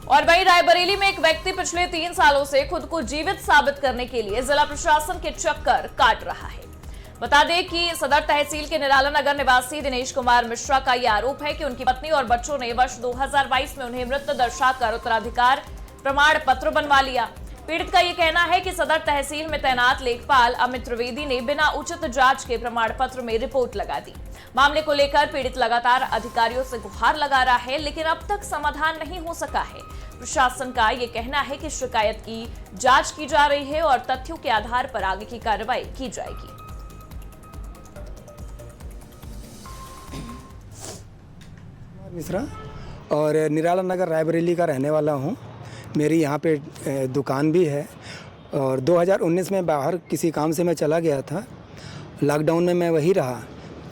और वहीं रायबरेली में एक व्यक्ति पिछले 3 सालों से खुद को जीवित साबित करने के लिए जिला प्रशासन के चक्कर काट रहा है। बता दें कि सदर तहसील के निराला नगर निवासी दिनेश कुमार मिश्रा का यह आरोप है कि उनकी पत्नी और बच्चों ने वर्ष 2022 में उन्हें मृत दर्शाकर उत्तराधिकार प्रमाण पत्र बनवा लिया। पीड़ित का यह कहना है कि सदर तहसील में तैनात लेखपाल अमित त्रिवेदी ने बिना उचित जांच के प्रमाण पत्र में रिपोर्ट लगा दी। मामले को लेकर पीड़ित लगातार अधिकारियों से गुहार लगा रहा है, लेकिन अब तक समाधान नहीं हो सका है। प्रशासन का यह कहना है कि शिकायत की जांच की जा रही है और तथ्यों के आधार पर आगे की कार्रवाई की जाएगी। मिश्रा और निराला नगर रायबरेली का रहने वाला हूँ। मेरी यहाँ पे दुकान भी है और 2019 में बाहर किसी काम से मैं चला गया था। लॉकडाउन में मैं वहीं रहा।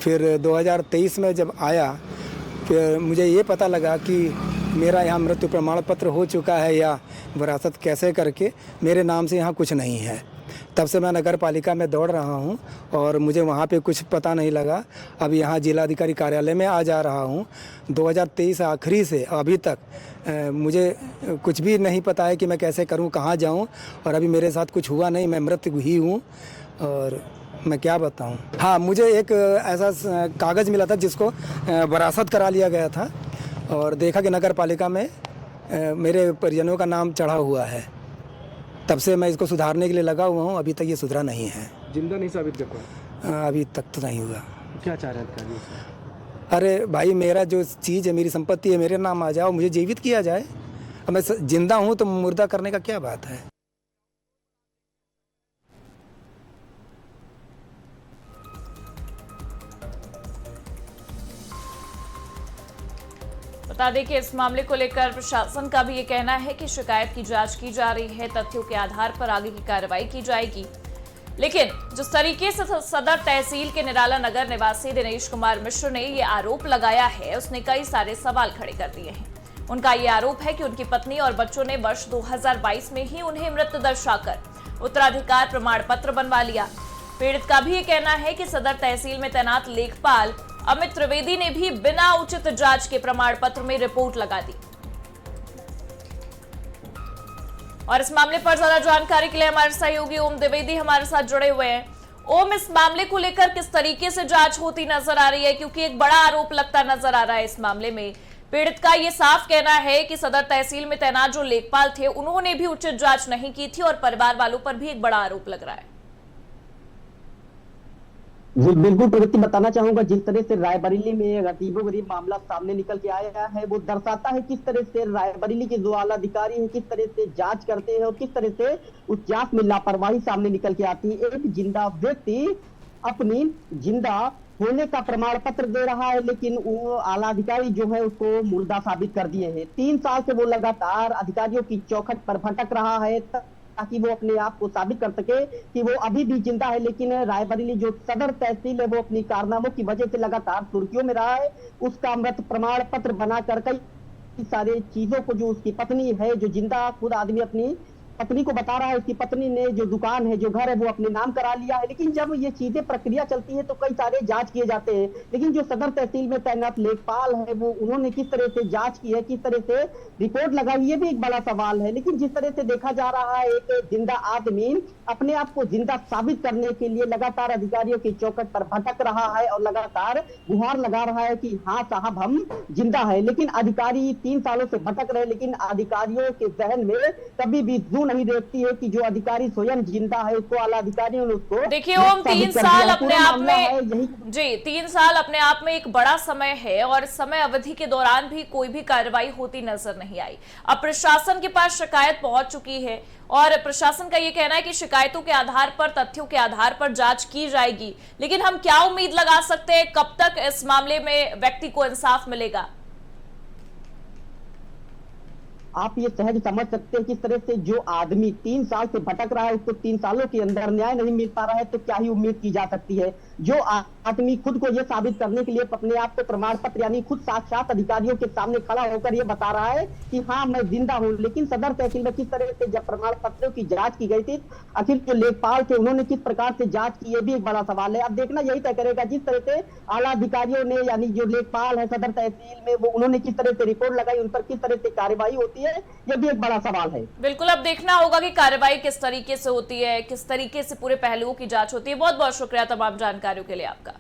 फिर 2023 में जब आया, फिर मुझे ये पता लगा कि मेरा यहाँ मृत्यु प्रमाण पत्र हो चुका है या विरासत कैसे करके मेरे नाम से यहाँ कुछ नहीं है। तब से मैं नगर पालिका में दौड़ रहा हूँ और मुझे वहाँ पे कुछ पता नहीं लगा। अब यहाँ जिलाधिकारी कार्यालय में आ जा रहा हूँ। 2023 आखिरी से अभी तक मुझे कुछ भी नहीं पता है कि मैं कैसे करूँ, कहाँ जाऊँ, और अभी मेरे साथ कुछ हुआ नहीं। मैं मृत ही हूँ और मैं क्या बताऊँ। हाँ, मुझे एक ऐसा कागज़ मिला था जिसको विरासत करा लिया गया था और देखा कि नगर पालिका में मेरे परिजनों का नाम चढ़ा हुआ है। तब से मैं इसको सुधारने के लिए लगा हुआ हूँ। अभी तक ये सुधरा नहीं है। जिंदा नहीं साबित कर पाया? अभी तक तो नहीं हुआ। क्या चाह रहे हैं अधिकारी से? अरे भाई, मेरा जो चीज़ है, मेरी संपत्ति है, मेरे नाम आ जाए और मुझे जीवित किया जाए। अब मैं जिंदा हूँ तो मुर्दा करने का क्या बात है। बता दें कि इस मामले को लेकर प्रशासन का भी ये कहना है कि शिकायत की जांच की जा रही है, तथ्यों के आधार पर आगे की कार्रवाई की जाएगी। लेकिन जिस तरीके से सदर तहसील के निराला नगर निवासी दिनेश कुमार मिश्र ने ये आरोप लगाया है, उसने कई सारे सवाल खड़े कर दिए हैं। उनका ये आरोप है कि उनकी पत्नी और बच्चों ने वर्ष 2022 में ही उन्हें मृत दर्शाकर उत्तराधिकार प्रमाण पत्र बनवा लिया। पीड़ित का भी ये कहना है कि सदर तहसील में तैनात लेखपाल अमित त्रिवेदी ने भी बिना उचित जांच के प्रमाण पत्र में रिपोर्ट लगा दी। और इस मामले पर ज्यादा जानकारी के लिए हमारे सहयोगी ओम द्विवेदी हमारे साथ जुड़े हुए हैं। ओम, इस मामले को लेकर किस तरीके से जांच होती नजर आ रही है, क्योंकि एक बड़ा आरोप लगता नजर आ रहा है इस मामले में। पीड़ित का ये साफ कहना है कि सदर तहसील में तैनात जो लेखपाल थे उन्होंने भी उचित जांच नहीं की थी और परिवार वालों पर भी एक बड़ा आरोप लग रहा है। जी बिल्कुल प्रगति, बताना चाहूंगा जिस तरह से रायबरेली में अजीबोगरीब मामला सामने निकल के आया है, वो दर्शाता है किस तरह से रायबरेली के जो आला अधिकारी हैं किस तरह से जांच करते हैं और किस तरह से उस जांच में लापरवाही सामने निकल के आती है। एक जिंदा व्यक्ति अपनी जिंदा होने का प्रमाण पत्र दे रहा है, लेकिन वो आला अधिकारी जो है उसको मुर्दा साबित कर दिए हैं। 3 साल से वो लगातार अधिकारियों की चौखट पर भटक रहा है ताकि वो अपने आप को साबित कर सके कि वो अभी भी जिंदा है। लेकिन रायबरेली जो सदर तहसील है वो अपनी कारनामों की वजह से लगातार सुर्खियों में रहा है। उसका मृत प्रमाण पत्र बनाकर कई सारे चीजों को, जो उसकी पत्नी है, जो जिंदा खुद आदमी अपनी पत्नी को बता रहा है, उसकी पत्नी ने जो दुकान है, जो घर है, वो अपने नाम करा लिया है। लेकिन जब ये चीजें प्रक्रिया चलती है तो कई सारे जांच किए जाते हैं, लेकिन जो सदर तहसील में तैनात लेखपाल है वो उन्होंने किस तरह से जांच की है, किस तरह से रिपोर्ट लगाई, ये भी एक बड़ा सवाल है। लेकिन जिस तरह से देखा जा रहा है, एक जिंदा आदमी अपने आप को जिंदा साबित करने के लिए लगातार अधिकारियों की चौखट पर भटक रहा है और लगातार गुहार लगा रहा है कि हाँ साहब हम जिंदा है। लेकिन अधिकारी 3 सालों से भटक रहे, लेकिन अधिकारियों के जहन में कभी भी नहीं देखती है कि जो अधिकारी स्वयं जिंदा है उसको आला अधिकारियों ने उसको देखिए ओम, 3 साल अपने आप में जी 3 साल अपने आप में एक बड़ा समय है और समय अवधि के दौरान भी कोई भी कार्रवाई होती नजर नहीं आई। अब प्रशासन के पास शिकायत पहुंच चुकी है और प्रशासन का ये कहना है कि शिकायतों के आधार पर, तथ्यों के आधार पर जांच की जाएगी। लेकिन हम क्या उम्मीद लगा सकते हैं, कब तक इस मामले में व्यक्ति को इंसाफ मिलेगा? आप ये सहज समझ सकते हैं किस तरह से जो आदमी 3 साल से भटक रहा है उसको 3 सालों के अंदर न्याय नहीं मिल पा रहा है तो क्या ही उम्मीद की जा सकती है। जो आदमी खुद को ये साबित करने के लिए अपने आप को प्रमाण पत्र यानी खुद साक्षात अधिकारियों के सामने खड़ा होकर ये बता रहा है कि हाँ मैं जिंदा हूँ, लेकिन सदर तहसील में किस तरह से जब प्रमाण पत्रों की जांच की गई थी, आखिर जो लेखपाल थे उन्होंने किस प्रकार से जांच की, ये भी एक बड़ा सवाल है। अब देखना यही तय करेगा जिस तरह से आला अधिकारियों ने यानी जो लेखपाल है सदर तहसील में वो उन्होंने किस तरह से रिपोर्ट लगाई, उन पर किस तरह से कार्रवाई होती है, ये भी एक बड़ा सवाल है। बिल्कुल, अब देखना होगा कि कार्रवाई किस तरीके से होती है, किस तरीके से पूरे पहलुओं की जांच होती है। बहुत बहुत शुक्रिया तमाम जानकारियों के लिए आपका।